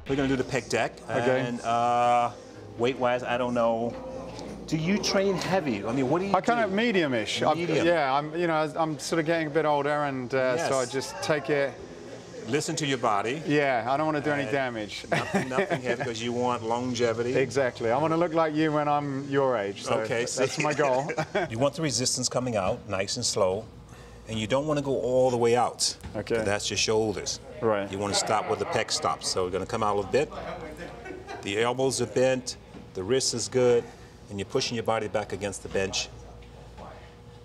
We're gonna do the pec deck. Okay. And weight-wise, I don't know. Do you train heavy? I mean, what do you do? I kind of medium-ish. Medium. Yeah, I'm sort of getting a bit older, and Yes. so I just take it. Listen to your body. Yeah, I don't want to do any damage. Nothing heavy because you want longevity. Exactly. I want to look like you when I'm your age. So Okay, that's my goal. You want the resistance coming out nice and slow, and you don't want to go all the way out. Okay. That's your shoulders. Right. You want to stop where the pec stops. So we're going to come out a little bit. The elbows are bent, the wrist is good, and you're pushing your body back against the bench.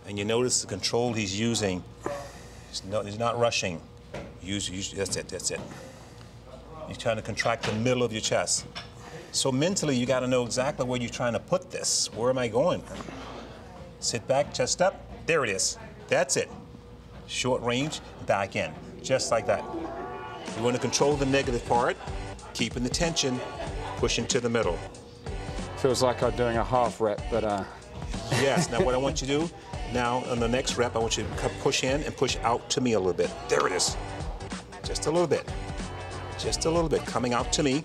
And you notice the control he's using. He's not rushing. That's it. You're trying to contract the middle of your chest. So mentally, you got to know exactly where you're trying to put this. Where am I going? Sit back, chest up. There it is. That's it. Short range, back in. Just like that. You want to control the negative part, keeping the tension, pushing to the middle. Feels like I'm doing a half rep, but Yes. Now what I want you to do, now on the next rep, I want you to push in and push out to me a little bit. There it is. Just a little bit. Just a little bit. Coming out to me.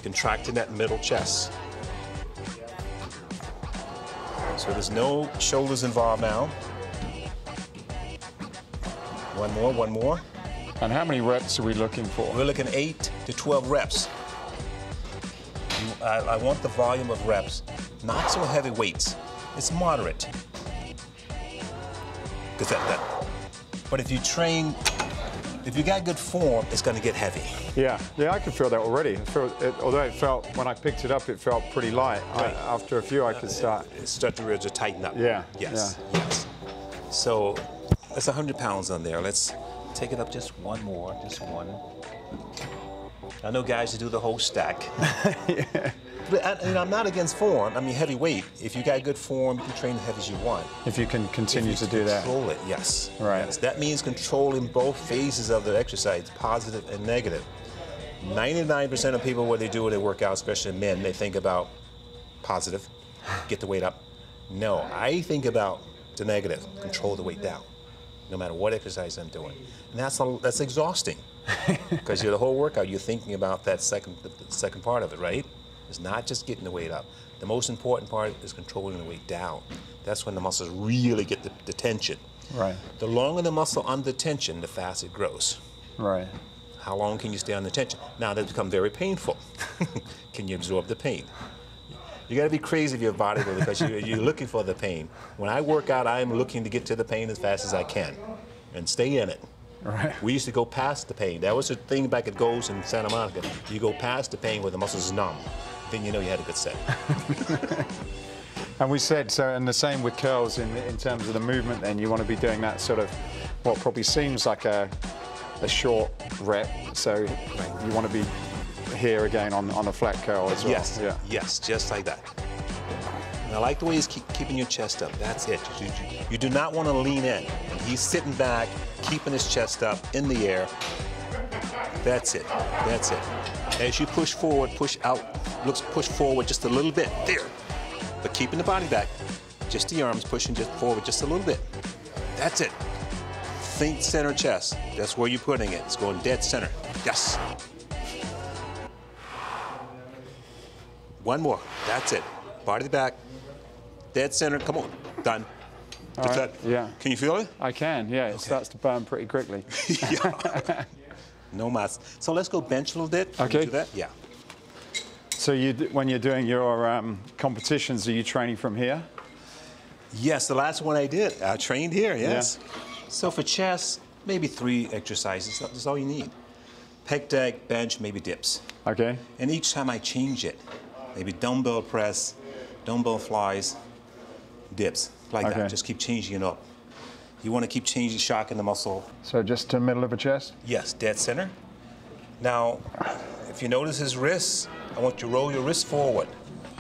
Contracting that middle chest. So there's no shoulders involved now. One more. And how many reps are we looking for? We're looking 8 to 12 reps. I want the volume of reps, not so heavy weights. It's moderate. But if you train, if you got good form, it's going to get heavy. Yeah, I can feel that already. Although it felt, when I picked it up, it felt pretty light. Right. After a few, I could start. Start to really tighten up. Yeah. Yes. So that's 100 pounds on there. Let's take it up just one more, just one. I know guys who do the whole stack. Yeah. But I'm not against form. I mean, heavy weight. If you got good form, you can train as heavy as you want. If you can continue to do that. Control it, yes. Right. Yes. That means controlling both phases of the exercise, positive and negative. 99% of people, when they do it, they work out, especially men, they think about positive, get the weight up. No, I think about the negative, control the weight down, no matter what exercise I'm doing. And that's exhausting, because the whole workout, you're thinking about that the second part of it, right? It's not just getting the weight up. The most important part is controlling the weight down. That's when the muscles really get the tension. Right. The longer the muscle under tension, the faster it grows. Right. How long can you stay under tension? Now that's become very painful. Can you absorb the pain? You got to be crazy if you're a bodybuilder, because you're looking for the pain. When I work out, I'm looking to get to the pain as fast as I can and stay in it. Right. We used to go past the pain. That was the thing back at Goals in Santa Monica. You go past the pain where the muscles numb. Then you know you had a good set. And we said, so, and the same with curls in terms of the movement, then you want to be doing that sort of, what probably seems like a short rep. So you want to be here again on a flat curl as well. Yes, yeah. Yes, just like that. And I like the way he's keeping your chest up. That's it. You do not want to lean in. And he's sitting back, keeping his chest up in the air. That's it. That's it. As you push forward, push out, push forward just a little bit. There. But keeping the body back. Just the arms pushing just forward just a little bit. That's it. Think center chest. That's where you're putting it. It's going dead center. Yes. One more. That's it. Body back. Dead center. Come on. Done. All right. Yeah. Can you feel it? I can, yeah. It starts to burn pretty quickly. Yeah. No mas. So let's go bench a little bit. Can Okay. you do that? Yeah. So when you're doing your competitions, are you training from here? Yes, the last one I did, I trained here, yes. Yeah. So for chest, maybe 3 exercises. That's all you need. Pec deck, bench, maybe dips. Okay. And each time I change it, maybe dumbbell press, dumbbell flies, dips, like that. Just keep changing it up. You want to keep changing, shocking the muscle. So just to the middle of the chest? Yes, dead center. Now, if you notice his wrists, I want you to roll your wrist forward.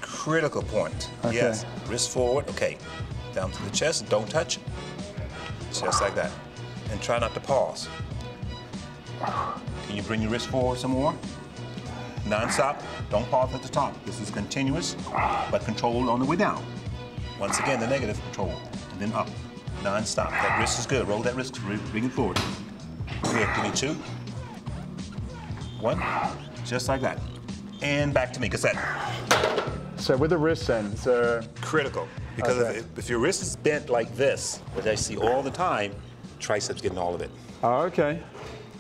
Critical point. Okay. Yes, wrist forward, okay. Down to the chest, don't touch. Just like that. And try not to pause. Can you bring your wrist forward some more? Non-stop, don't pause at the top. This is continuous, but controlled on the way down. Once again, the negative, control, and then up. Non-stop. That wrist is good. Roll that wrist, bring it forward. Here, give me 2. One, just like that. And back to me, cassette. So with the wrist then, so... Critical, because Okay. if your wrist is bent like this, which I see all the time, triceps getting all of it. Oh, okay.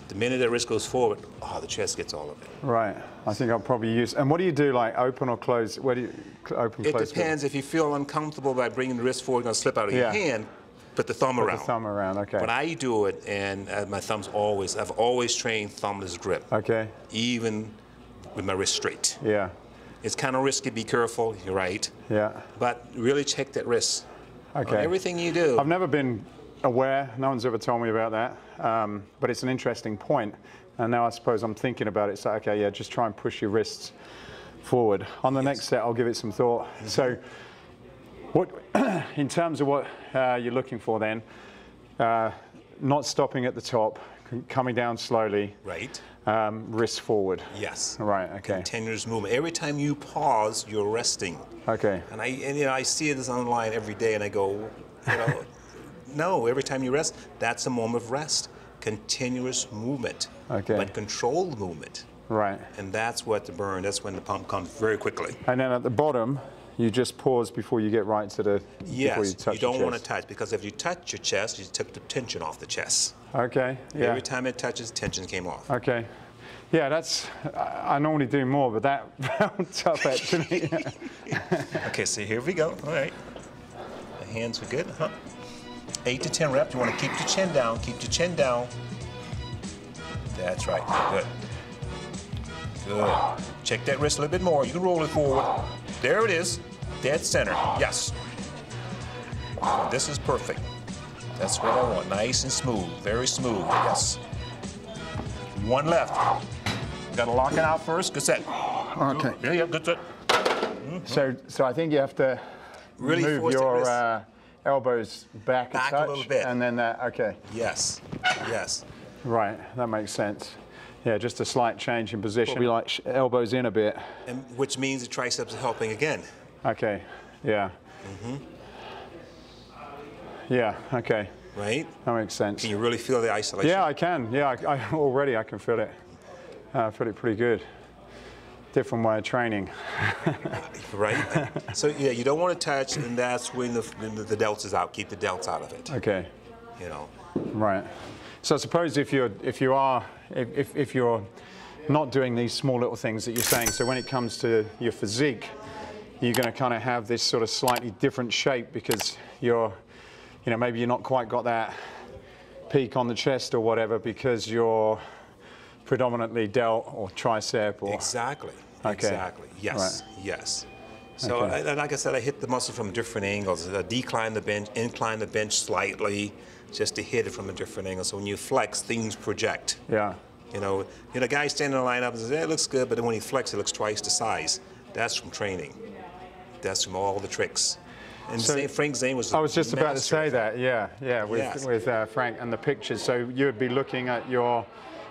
The minute that wrist goes forward, the chest gets all of it. Right. I think I'll probably use... And what do you do, like open or close? Where do you open, It close? depends. If you feel uncomfortable by bringing the wrist forward, it's going to slip out of your hand, put the thumb around. The thumb around, okay. But I do it, and my thumb's always, I've always trained thumbless grip. Okay. Even with my wrist straight. Yeah. It's kind of risky, be careful, you're right. Yeah. But really check that wrist. Okay. On everything you do. I've never been aware, no one's ever told me about that, but it's an interesting point. And now I suppose I'm thinking about it, so okay, yeah, just try and push your wrists forward. On the next set, I'll give it some thought. So, what, in terms of what you're looking for then, not stopping at the top, coming down slowly. Right. Wrist forward. Yes. Right, okay. Continuous movement. Every time you pause, you're resting. Okay. And I see this online every day, and I go, no, every time you rest, that's a moment of rest. Continuous movement. Okay. But controlled movement. Right. And that's what the burn, that's when the pump comes very quickly. And then at the bottom, you just pause before you get right to the, before you touch you don't your want to chest. touch, because if you touch your chest, you took the tension off the chest. Okay, yeah. Every time it touches, tension came off. Okay. Yeah, that's, I normally do more, but that felt tough actually. Okay, so here we go. All right. The hands are good. 8 to 10 reps. You want to keep your chin down. Keep your chin down. That's right. Good. Good. Check that wrist a little bit more. You can roll it forward. There it is. Dead center. Yes. This is perfect. That's what I want. Nice and smooth. Very smooth. Yes. One left. Got to lock it out first. Good set. Okay. Yeah, good set. So I think you have to Really move force that your wrist. elbows back Back a a touch, little bit. and then that. Okay. Yes. Yes. Right. That makes sense. Yeah, just a slight change in position. Probably like elbows in a bit. And which means the triceps are helping again. Okay. Yeah. Yeah. Okay. Right? That makes sense. Can you really feel the isolation? Yeah, I can. Yeah, I already I can feel it. I feel it pretty good. Different way of training. Right? So yeah, you don't want to touch, and that's when the delts is out. Keep the delts out of it. Okay. You know. Right. So I suppose if you're not doing these small little things that you're saying, so when it comes to your physique, you're going to kind of have this sort of slightly different shape because you're, maybe you're not quite got that peak on the chest or whatever because you're predominantly delt or tricep or... Exactly. Okay. Exactly. Yes. Right. Yes. So, Okay. and like I said, I hit the muscle from different angles. I decline the bench, incline the bench slightly, just to hit it from a different angle. So when you flex, things project. Yeah. The guy standing in the lineup says, "Yeah, it looks good," but then when he flexes, it looks twice the size. That's from training. That's from all the tricks. And So, Frank Zane was. I was just about to master say of that, yeah, with Frank and the pictures. So you would be looking at your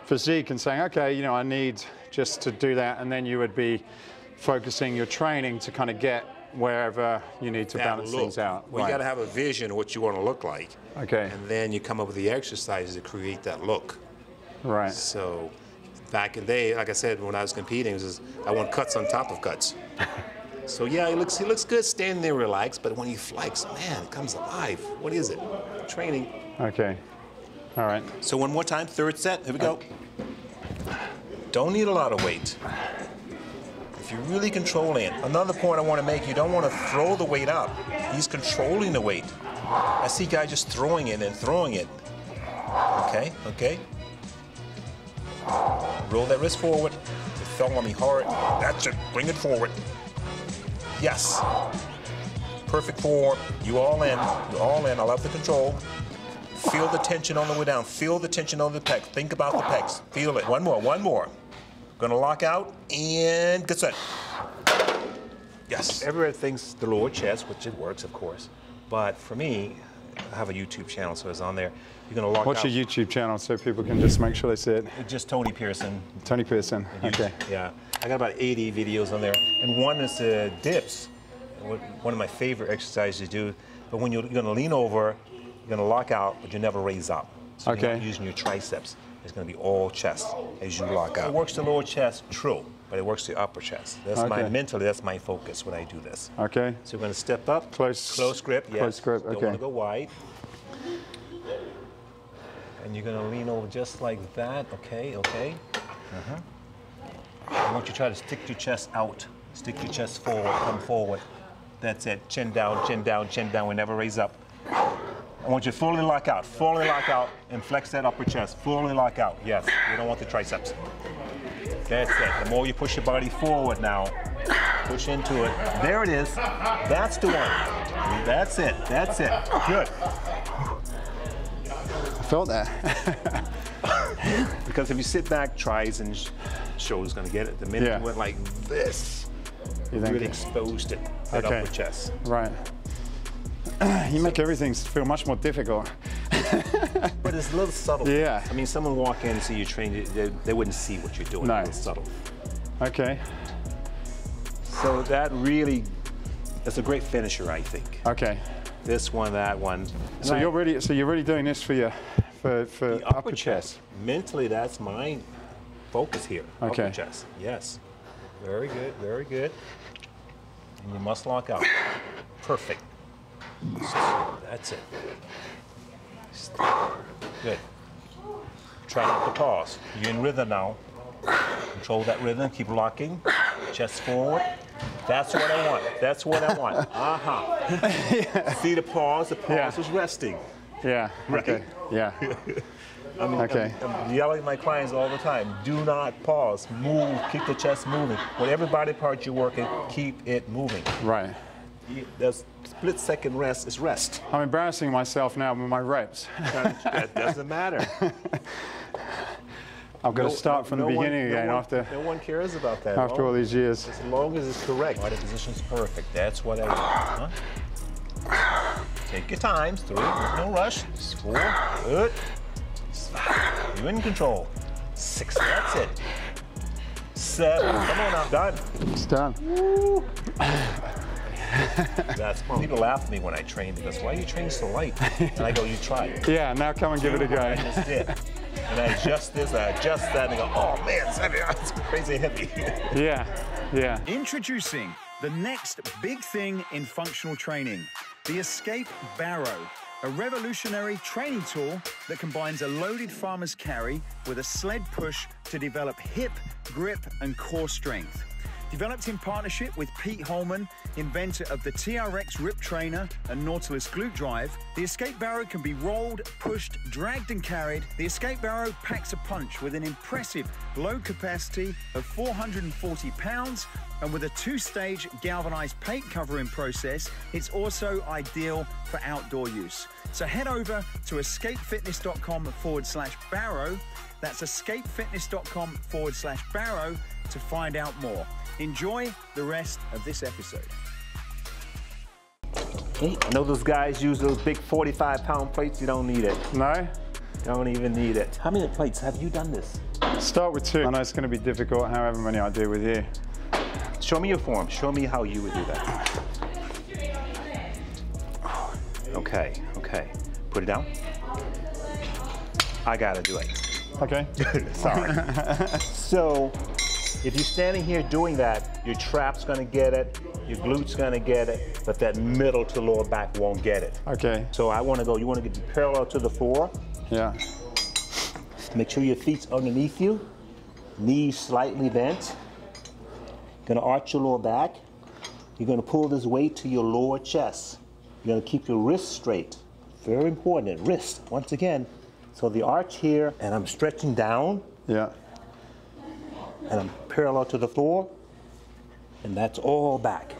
physique and saying, okay, I need just to do that, and then you would be focusing your training to kind of get wherever you need to balance things out. Well, you got to have a vision of what you want to look like. Okay. And then you come up with the exercises to create that look. Right. So back in the day, like I said, when I was competing, I want cuts on top of cuts. So yeah, he looks good standing there relaxed, but when he flex, man, it comes alive. What is it? Training. Okay. All right. So one more time, third set. Here we go. Don't need a lot of weight. If you're really controlling it. Another point I want to make, you don't want to throw the weight up. He's controlling the weight. I see guys just throwing it and throwing it. Okay, okay. Roll that wrist forward. It fell on me hard. That's it. Bring it forward. Yes. Perfect form. You all in. You're all in. I love the control. Feel the tension on the way down. Feel the tension on the pecs. Think about the pecs. Feel it. One more. One more. Gonna lock out and good set. Yes. Everyone thinks the lower chest, which it works, of course. But for me, I have a YouTube channel, so it's on there. You're gonna lock out. What's your YouTube channel so people can just make sure they see it? Just Tony Pearson. Tony Pearson. Okay. Yeah. I got about 80 videos on there, and one is dips. One of my favorite exercises to do. But when you're gonna lean over, you're You're gonna lock out, but you never raise up. So Okay. you're not using your triceps. It's gonna be all chest as you lock out. It works the lower chest, true, but it works the upper chest. That's mentally, that's my focus when I do this. Okay. So we're gonna step up. Close grip, yes. Close grip, okay. Don't wanna go wide. And you're gonna lean over just like that, okay, okay. I want you to try to stick your chest out. Stick your chest forward, come forward. That's it, chin down, chin down, chin down. We never raise up. I want you to fully lock out, and flex that upper chest. Fully lock out, yes. You don't want the triceps. That's it. The more you push your body forward now, push into it. There it is. That's the one. That's it, that's it. Good. I felt that. Because if you sit back, tries and shoulders gonna get it. The minute you went like this, you really exposed it, that upper chest. Right. You make everything feel much more difficult. But it's a little subtle. Yeah. I mean, someone walk in and see you train, they wouldn't see what you're doing. No. It's a little subtle. Okay. So that really, that's a great finisher, I think. Okay. This one, that one. So you're really doing this for your the upper chest. Mentally, that's my focus here. Okay. Upper chest. Yes. Very good. Very good. And you must lock out. Perfect. That's it. Good. Try not to pause. You're in rhythm now. Control that rhythm. Keep locking. Chest forward. That's what I want. That's what I want. See the pause? The pause is resting. Yeah. Right? Okay. Yeah. I mean, Okay. I'm yelling at my clients all the time. Do not pause. Move. Keep the chest moving. Whatever body part you're working, keep it moving. Right. There's split-second rest is rest. I'm embarrassing myself now with my reps. That doesn't matter. I've got to start from the beginning again after. No one cares about that. After all these years. As long as it's correct. Body position's perfect. That's what I want. Huh? Take your time. 3. There's no rush. 4. Good. 5. You're in control. 6. That's it. 7. Come on now. Done. It's done. That's fun. People laugh at me when I train because why are you training so light? And I go, you try it. Yeah, now come and give it a go. I just did. And I adjust this, I adjust that, and I go, oh man, it's heavy. It's crazy heavy. Yeah, yeah. Introducing the next big thing in functional training, the Escape Barrow, a revolutionary training tool that combines a loaded farmer's carry with a sled push to develop hip, grip, and core strength. Developed in partnership with Pete Holman, inventor of the TRX Rip Trainer and Nautilus Glute Drive, the Escape Barrow can be rolled, pushed, dragged and carried. The Escape Barrow packs a punch with an impressive load capacity of 440 pounds, and with a 2-stage galvanized paint covering process, it's also ideal for outdoor use. So head over to escapefitness.com/barrow. That's escapefitness.com/barrow to find out more. Enjoy the rest of this episode. I know those guys use those big 45-pound plates. You don't need it. No? Don't even need it. How many plates have you done this? Start with 2. I know it's going to be difficult, however many I do with you. Show me your form. Show me how you would do that. Okay, okay. Put it down. I gotta do it. Okay. Sorry. So, if you're standing here doing that, your trap's gonna get it, your glute's gonna get it, but that middle to lower back won't get it. Okay. So you wanna get parallel to the floor. Yeah. Make sure your feet's underneath you, knees slightly bent. Gonna arch your lower back. You're gonna pull this weight to your lower chest. You're gonna keep your wrists straight. Very important, wrist, once again. So the arch here, and I'm stretching down. Yeah. And I'm parallel to the floor, and that's all back.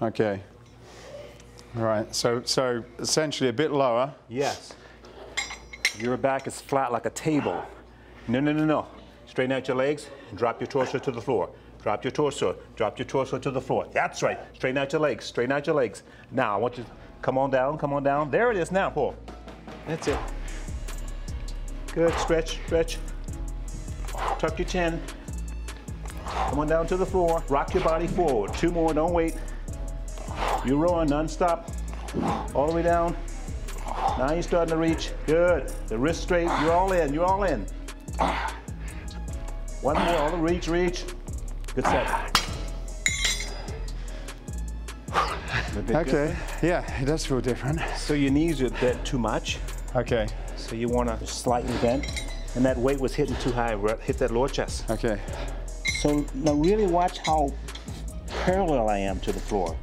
Okay. All right, so essentially a bit lower. Yes. Your back is flat like a table. No, no, no, no. Straighten out your legs and drop your torso to the floor. Drop your torso to the floor. That's right. Straighten out your legs, straighten out your legs. Now, I want you to come on down, come on down. There it is now, Paul. That's it. Good, stretch, stretch. Tuck your chin. Come on down to the floor. Rock your body forward. 2 more, don't wait. You rowing non-stop. All the way down. Now you're starting to reach. Good. The wrist straight. You're all in. You're all in. One more. All the reach, reach. Good set. Okay. Yeah, it does feel different. So your knees are bent too much. Okay. So you want to slightly bend. And that weight was hitting too high. Hit that lower chest. Okay. So now really watch how parallel I am to the floor.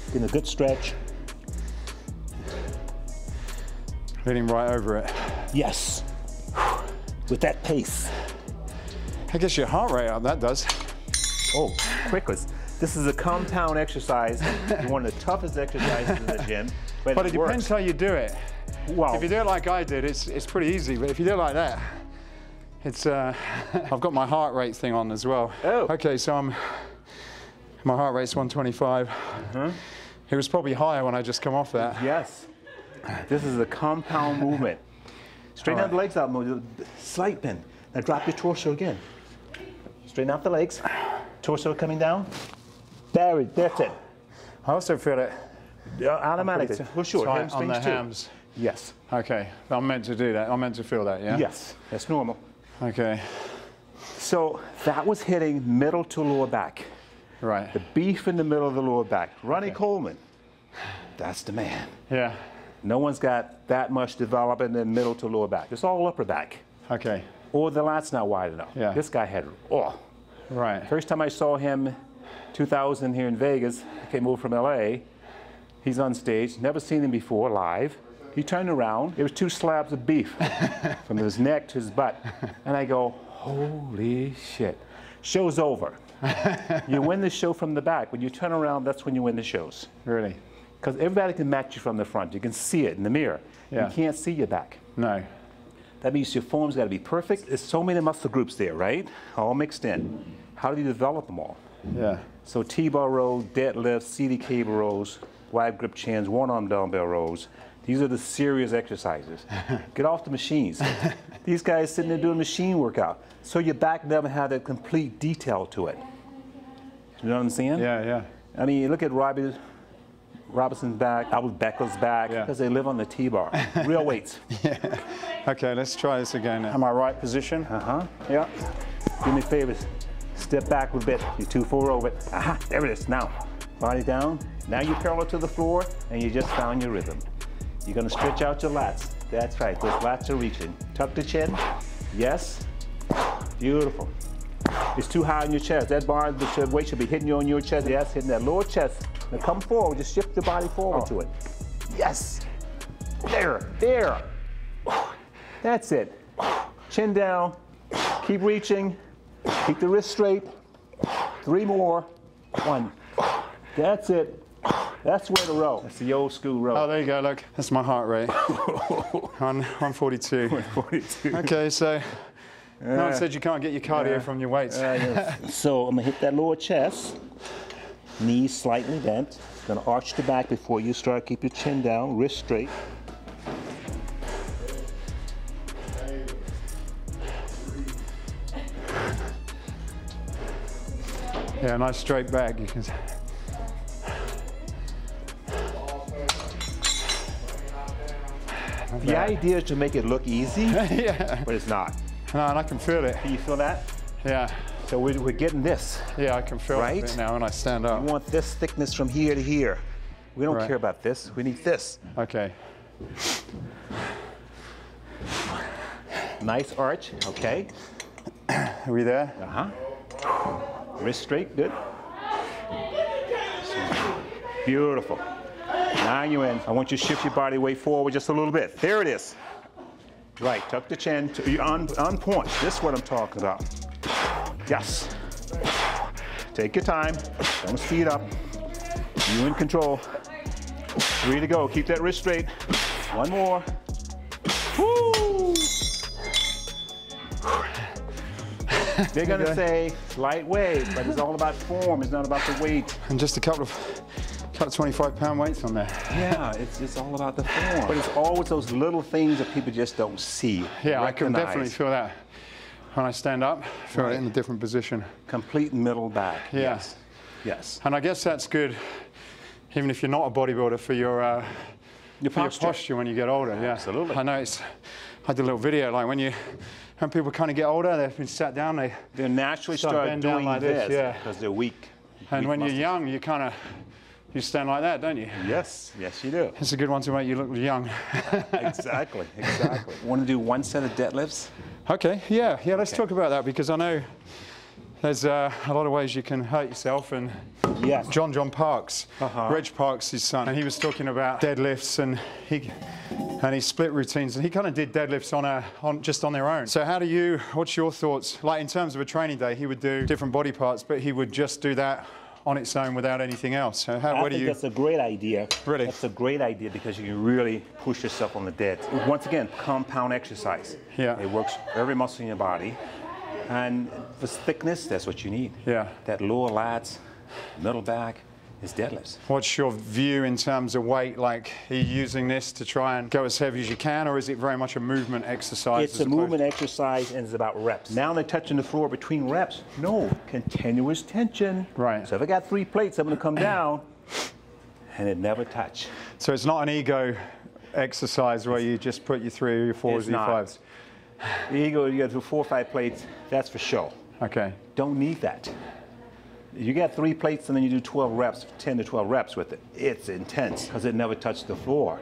Getting a good stretch. Leaning right over it. Yes. With that pace. I guess your heart rate up, that does. Oh, quickly. This is a compound exercise. One of the toughest exercises in the gym. But it depends how you do it. Wow. If you do it like I did, it's pretty easy. But if you do it like that, it's, I've got my heart rate thing on as well. Oh. Okay, so my heart rate's 125. It was probably higher when I just come off that. Yes. This is a compound movement. Straighten out the legs out, slight bend. Now drop your torso again. Straighten out the legs. Torso coming down. That's it. I also feel it Automatically. For sure. tight on the Hamstrings too. hams. Yes. Okay, I'm meant to do that. I'm meant to feel that, yeah? Yes. That's normal. Okay, So that was hitting middle to lower back. right. The beef in the middle of the lower back. Ronnie Coleman. That's the man. Yeah, No one's got that much development in middle to lower back. It's all upper back. okay, Or the lat's not wide enough. Yeah. This guy had, oh. right. First time I saw him, 2000 here in Vegas, I came over from LA. He's on stage, never seen him before live. He turned around, there was 2 slabs of beef from his neck to his butt. And I go, holy shit. Show's over. You win the show from the back. When you turn around, that's when you win the shows. Really? Because everybody can match you from the front. You can see it in the mirror. Yeah. You can't see your back. No. That means your form's got to be perfect. There's so many muscle groups there, right? All mixed in. How do you develop them all? Yeah. So T-bar rows, deadlifts, seated cable rows, wide grip chins, one-arm dumbbell rows. These are the serious exercises. Get off the machines. These guys sitting there doing machine workout. So your back never had a complete detail to it. You know what I'm saying? Yeah, yeah. I mean, look at Robinson's back, Albert Beckel's back, Yeah. because they live on the T-bar. Real weights. Yeah. Okay, let's try this again. Am I right position? Uh-huh. Yeah. Do me a favor. Step back a bit. You're too far over it. Aha, there it is. Now, body down. Now you're parallel to the floor, and you just found your rhythm. You're gonna stretch out your lats. That's right, those lats are reaching. Tuck the chin. Yes. Beautiful. It's too high on your chest. That bar, the weight should be hitting you on your chest. Yes, hitting that lower chest. Now come forward, just shift your body forward to it. Yes. There, there. That's it. Chin down. Keep reaching. Keep the wrist straight. 3 more. 1. That's it. That's where to row. That's the old school row. Oh, there you go, look. That's my heart rate. 142. 142. Okay, so no one said you can't get your cardio from your weights. So I'm gonna hit that lower chest. Knees slightly bent. Gonna arch the back before you start. Keep your chin down, wrist straight. Yeah, nice straight back. You can. The idea is to make it look easy, Yeah. but it's not. No, and I can feel it. Can you feel that? Yeah. So we're getting this. Yeah, I can feel Right? it a bit now when I stand up. We want this thickness from here to here. We don't Right. care about this. We need this. Okay. Nice arch. Okay. Are we there? Uh-huh. Wrist straight. Good. Beautiful. Now you're in. I want you to shift your body weight forward just a little bit. There it is. Right. Tuck the chin. You're on point. This is what I'm talking about. Yes. Take your time. Don't speed up. You in control. 3 to go. Keep that wrist straight. 1 more. Woo! They're gonna say lightweight, but it's all about form. It's not about the weight. And just a couple of 25-pound weights on there. Yeah, it's all about the form. But it's always those little things that people just don't see. Yeah, I can recognize. definitely feel that. When I stand up, feel it in a different position. Complete middle back. Yeah. Yes. Yes. And I guess that's good even if you're not a bodybuilder, for your posture when you get older. Yeah, absolutely. I know I did a little video like when people kind of get older, they've been sat down, they naturally start doing like this, yeah, because they're weak. And when you're young, you stand like that, don't you? Yes, yes you do. It's a good one to make you look young. Exactly, exactly. Want to do one set of deadlifts? Okay, yeah, let's talk about that, because I know there's a lot of ways you can hurt yourself. And yes. John Parks, Reg Parks, his son, and he was talking about deadlifts, and he split routines, and he kind of did deadlifts just on their own. So what's your thoughts? Like in terms of a training day, he would do different body parts, but he would just do that on its own without anything else. So I think that's a great idea. Really? That's a great idea, because you can really push yourself on the dead. Once again, compound exercise. Yeah. It works every muscle in your body. And for thickness, that's what you need. Yeah. That lower lats, middle back is deadlifts. What's your view in terms of weight? Like, are you using this to try and go as heavy as you can, or is it very much a movement exercise? It's a movement exercise, and it's about reps. Now they're touching the floor between reps. No, continuous tension. Right. So if I got 3 plates, I'm going to come down, and it never touch. So it's not an ego exercise where you just put your 3 or your 4s or your 5s? The ego, you got to do 4 or 5 plates, that's for show. Okay. Don't need that. You got 3 plates and then you do 12 reps, 10 to 12 reps with it. It's intense, because it never touched the floor,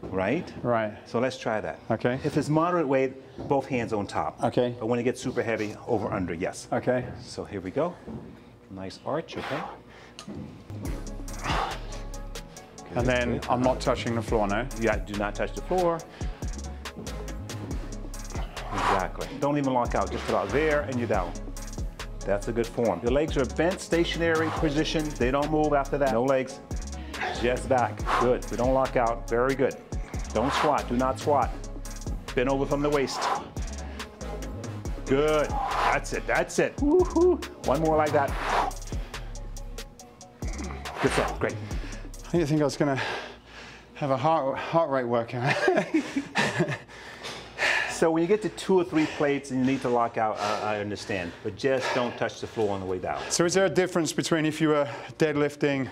right? Right. So let's try that. Okay. If it's moderate weight, both hands on top. Okay. But when it gets super heavy, over, under, yes. Okay. So here we go. Nice arch, okay? And then I'm not touching the floor, no? Yeah, do not touch the floor. Exactly. Don't even lock out, just about there and you're down. That's a good form. The legs are bent, stationary position. They don't move after that. No legs, just back. Good. We don't lock out. Very good. Don't squat. Do not squat. Bend over from the waist. Good. That's it. That's it. Woohoo. One more like that. Good set. Great. I think I was going to have a heart rate workout. So when you get to 2 or 3 plates and you need to lock out, I understand. But just don't touch the floor on the way down. So is there a difference between if you were deadlifting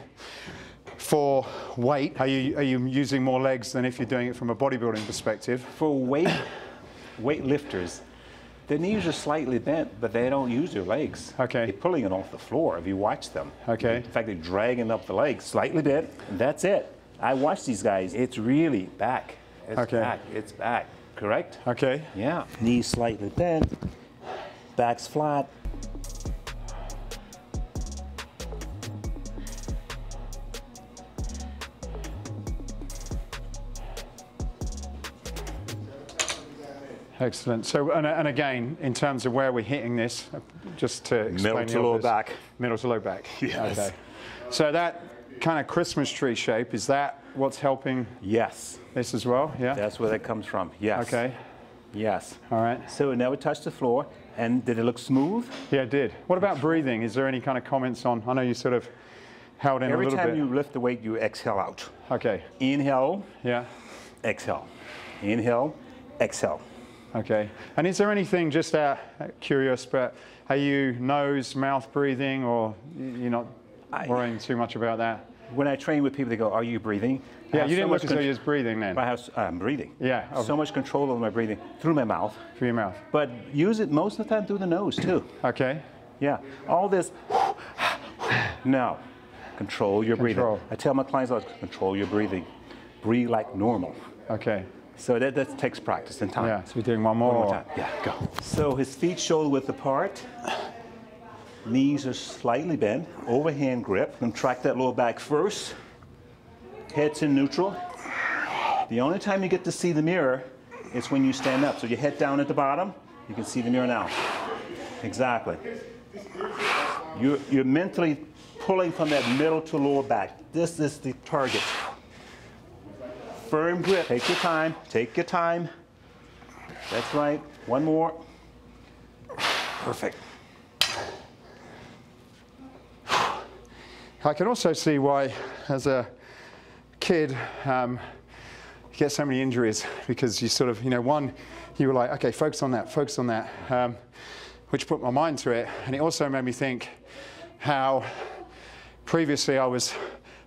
for weight, are you using more legs than if you're doing it from a bodybuilding perspective? For weightlifters, their knees are slightly bent, but they don't use their legs. Okay. They're pulling it off the floor if you watch them. Okay. In fact, they're dragging up the legs, slightly bent, and that's it. I watch these guys. It's really back. It's back. It's back. Correct? Okay. Yeah. Knees slightly bent, back's flat. Excellent. So, and again, in terms of where we're hitting this, just to explain middle to lower back. Middle to low back. Yes. Okay. So that kind of Christmas tree shape, is that what's helping? Yes. This as well? Yeah. That's where that comes from. Yes. Okay. Yes. All right. So it never touched the floor. And did it look smooth? Yeah, it did. What about breathing? Is there any kind of comments on? I know you sort of held in a little bit. Every time you lift the weight, you exhale out. Okay. Inhale. Yeah. Exhale. Inhale. Exhale. Okay. And is there anything, just curious, but are you nose, mouth breathing, or you're not worrying too much about that? When I train with people, they go, "Are you breathing?" Yeah, you didn't look as though you was breathing then. I'm breathing. Yeah. So much control over my breathing through my mouth. Through your mouth. But use it most of the time through the nose too. Okay. Yeah. All this. No. Control your breathing. I tell my clients, control your breathing. Breathe like normal. Okay. So that takes practice and time. Yeah. So we're doing one more. One more time. Yeah. Go. So his feet shoulder width apart. Knees are slightly bent, overhand grip. Contract that lower back first. Head's in neutral. The only time you get to see the mirror is when you stand up. So your head down at the bottom, you can see the mirror now. Exactly. You're mentally pulling from that middle to lower back. This is the target. Firm grip. Take your time. Take your time. That's right. One more. Perfect. I can also see why, as a kid, you get so many injuries, because you sort of, one, you were like, okay, focus on that, which put my mind to it. And it also made me think how previously I was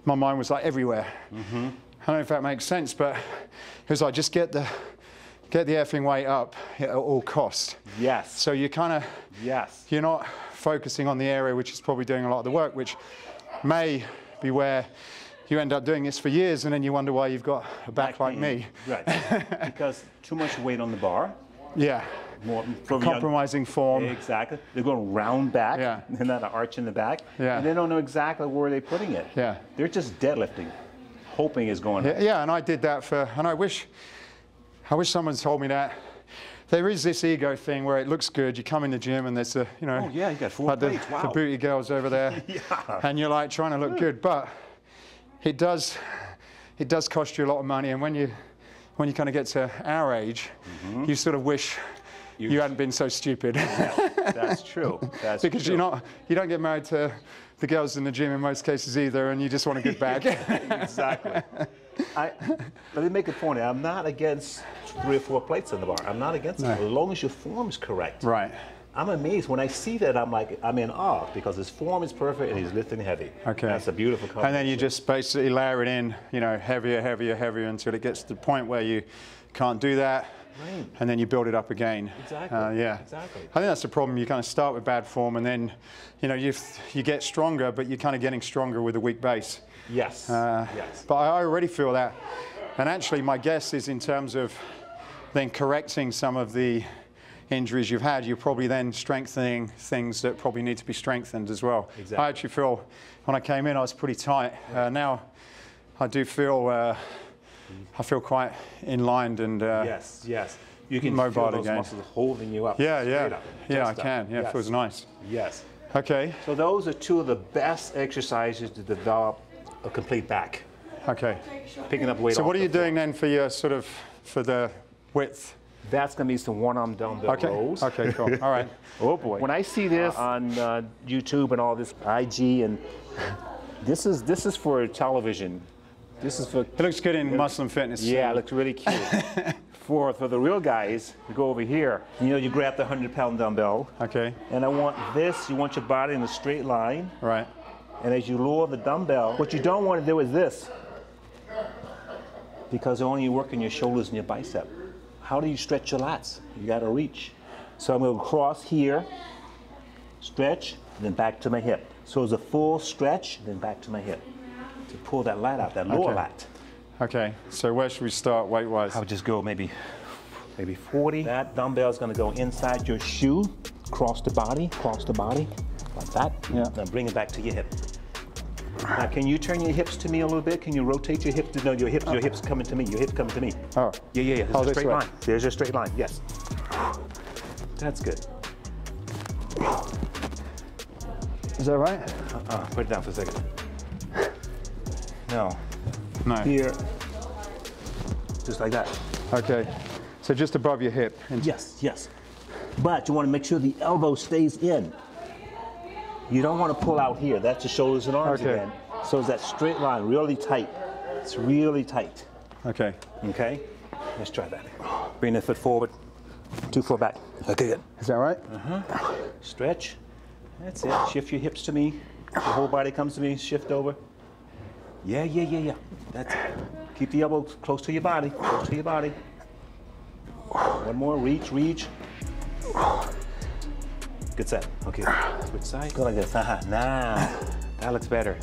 my mind was like everywhere. I don't know if that makes sense, but it was like, just get the effing weight up at all costs. Yes. So you kind of, yes, you're not focusing on the area which is probably doing a lot of the work, which may be where you end up doing this for years, and then you wonder why you've got a back like me. Right. Because too much weight on the bar. Yeah. More compromising form. Exactly. They're going round back. Yeah. They're not an arch in the back. Yeah. And they don't know exactly where they're putting it. Yeah. They're just deadlifting, hoping it's going up. Yeah, and I did that and I wish someone told me that. There is this ego thing where it looks good. You come in the gym and there's you know, oh yeah, you got 4 like plates. Wow. the booty girls over there, Yeah. and you're like trying to look good, but it does cost you a lot of money. And when you kind of get to our age, you sort of wish you hadn't been so stupid. Yeah, that's true. That's because true. you don't get married to the girls in the gym in most cases either, and you just want a good bag. Exactly. Let me make a point. I'm not against 3 or 4 plates on the bar. I'm not against it, as long as your form is correct. Right. I'm amazed when I see that. I'm in awe because his form is perfect and he's lifting heavy. Okay. That's a beautiful combination. And then you just basically layer it in, you know, heavier, heavier, heavier until it gets to the point where you can't do that. Right. And then you build it up again. Exactly. Yeah. Exactly. I think that's the problem. You kind of start with bad form, and then, you know, you get stronger, but you're kind of getting stronger with a weak base. Yes. Yes. But I already feel that. And actually, my guess is in terms of then correcting some of the injuries you've had, you're probably then strengthening things that probably need to be strengthened as well. Exactly. I actually feel, when I came in, I was pretty tight. Now, I do feel, I feel quite inlined and yes, yes. You can mobile feel those again. muscles holding you up. Yeah, straight yeah. up, Yeah, I just up. can. Yeah, Yes. it feels nice. Yes. Okay. So those are 2 of the best exercises to develop a complete back. Okay. Picking up weight. So off what are the you floor. doing then for your sort of, for the width? That's going to be some one-arm dumbbell Okay. rows. Okay, cool. All right. Oh boy. When I see this on YouTube and all this IG, and this is for television. This is for. It looks good in Muscle and Fitness. Yeah, it looks really cute. for the real guys, you go over here. You know, you grab the 100-pound dumbbell. Okay. And I want this. You want your body in a straight line. Right. And as you lower the dumbbell, what you don't want to do is this, because only you're working your shoulders and your bicep. How do you stretch your lats? You got to reach. So I'm going to cross here, stretch, then back to my hip. So it's a full stretch, then back to my hip to pull that lat out, that lower Okay. lat. Okay. So where should we start weight-wise? I would just go maybe 40. That dumbbell is going to go inside your shoe, cross the body, like that. Yeah. Then bring it back to your hip. Now, can you turn your hips to me a little bit? Can you rotate your hips? No, your hips coming to me. Your hips coming to me. Oh. Yeah. There's Oh, a this straight way. line. There's your straight line. Yes. That's good. Is that right? Put it down for a second. No. No. Here. Just like that. Okay. So just above your hip. Yes. But you want to make sure the elbow stays in. You don't want to pull out here. That's your shoulders and arms Okay. again. So it's that straight line, really tight. It's really tight. Okay. Okay? Let's try that. Bring the foot forward, 2 foot back. Okay, good. Is that right? Stretch. That's it. Shift your hips to me. The whole body comes to me. Shift over. Yeah. That's it. Keep the elbow close to your body. Close to your body. One more. Reach. Good set. Okay. Switch side. Go like this. Now. That looks better.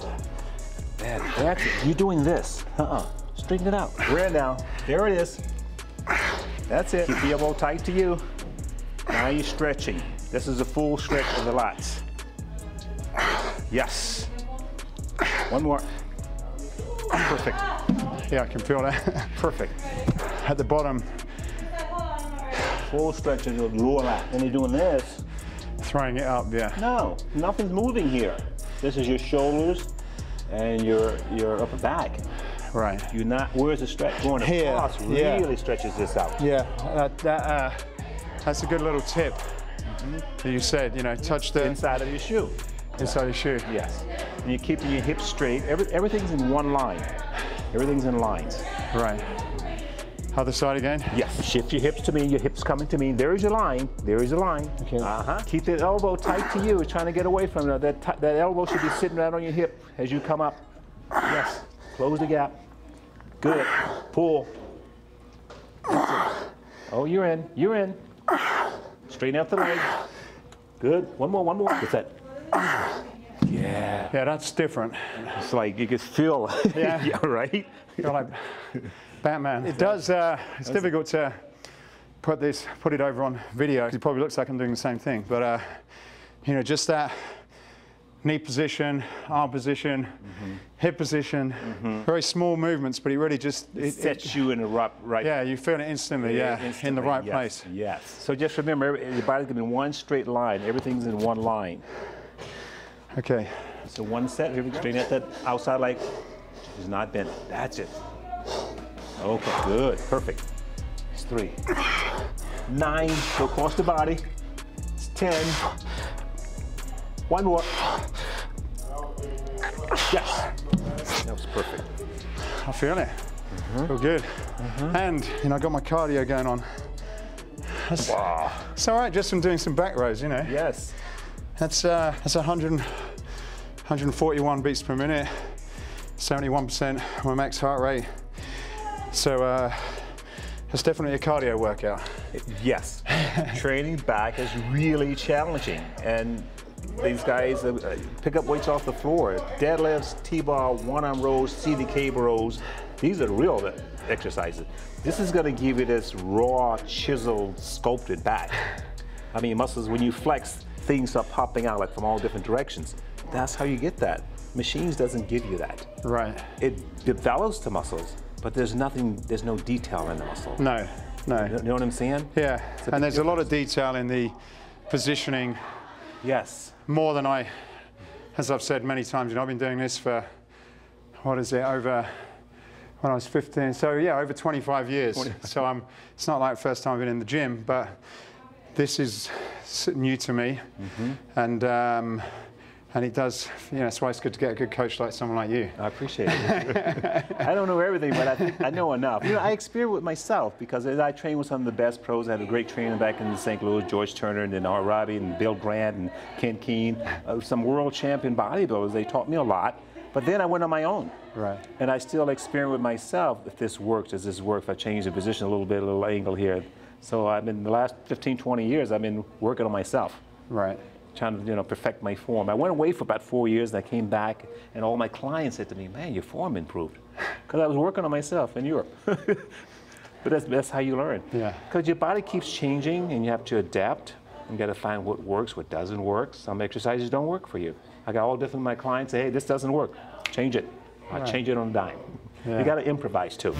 That's it. You're doing this. Straighten it out. Where now? There it is. That's it. Keep the elbow tight to you. Now you're stretching. This is a full stretch of the lats. Yes. One more. Perfect. Yeah, I can feel that. Perfect. At the bottom, Full stretch of the lower lat. Then you're doing this. throwing it up, yeah. No, nothing's moving here. This is your shoulders and your upper back. Right. You're not, where's the stretch? Going Here, across yeah. really stretches this out. Yeah, that's a good little tip that you said, you know, touch the Inside of your shoe. inside your shoe. Yes. And you're keeping your hips straight. Everything's in one line. Everything's in lines. Right. Other side again? Yes. Shift your hips to me. Your hips coming to me. There is your line. There is your line. Okay. Keep the elbow tight to you. It's trying to get away from it. That elbow should be sitting right on your hip as you come up. Yes. Close the gap. Good. Pull. Oh, you're in. You're in. Straighten out the leg. Good. One more. One more. That's it. Yeah. Yeah, that's different. It's like you can feel. Yeah. Yeah, right? You're like Batman. It does, it's difficult to put it over on video. It probably looks like I'm doing the same thing, but you know, just that knee position, arm position, hip position, very small movements, but it really just It sets you in the right. Yeah, you feel it instantly, in the right place. Yes. So just remember, your body's gonna be in one straight line. Everything's in one line. Okay. So one set. Here we go. Straighten out that outside leg. It's not bent. That's it. Okay, good, perfect. It's 3. 9, go across the body. It's 10. One more. Yes, that was perfect. I feel it. Feel good. And you know, I got my cardio going on. Wow. It's all right, just from doing some back rows, you know. Yes. That's 141 beats per minute, 71% my max heart rate. So it's definitely a cardio workout. Yes. Training back is really challenging, and these guys pick up weights off the floor. Deadlifts, T-bar, one-arm rows, seated cable rows. These are the real exercises. This is going to give you this raw, chiseled, sculpted back. I mean, muscles, when you flex, things start popping out like from all different directions. That's how you get that. Machines doesn't give you that. Right. It develops the muscles, but there's no detail in the muscle. No. You know what I'm saying? Yeah, and there's a lot of detail in the positioning. Yes. More than as I've said many times, you know, I've been doing this for, what is it, over, when I was 15, so yeah, over 25 years. So it's not like the first time I've been in the gym, but this is new to me. And it does, you know, that's why it's good to get a good coach like someone like you. I appreciate it. I don't know everything, but I think I know enough. You know, I experiment with myself because as I train with some of the best pros, I had a great trainer back in St. Louis, George Turner, and then R. Robbie, and Bill Grant, and Ken Keene, some world champion bodybuilders. They taught me a lot. But then I went on my own. Right. And I still experiment with myself. If this works, does this work? If I change the position a little bit, a little angle here. So I've been, the last 15, 20 years, I've been working on myself. Right. Trying to, you know, perfect my form. I went away for about 4 years, and I came back, and all my clients said to me, "Man, your form improved," because I was working on myself in Europe. But that's how you learn. Yeah. Because your body keeps changing, and you have to adapt. You got to find what works, what doesn't work. Some exercises don't work for you. I got all different. My clients say, "Hey, this doesn't work. Change it." I change it on a dime. Yeah. You got to improvise too.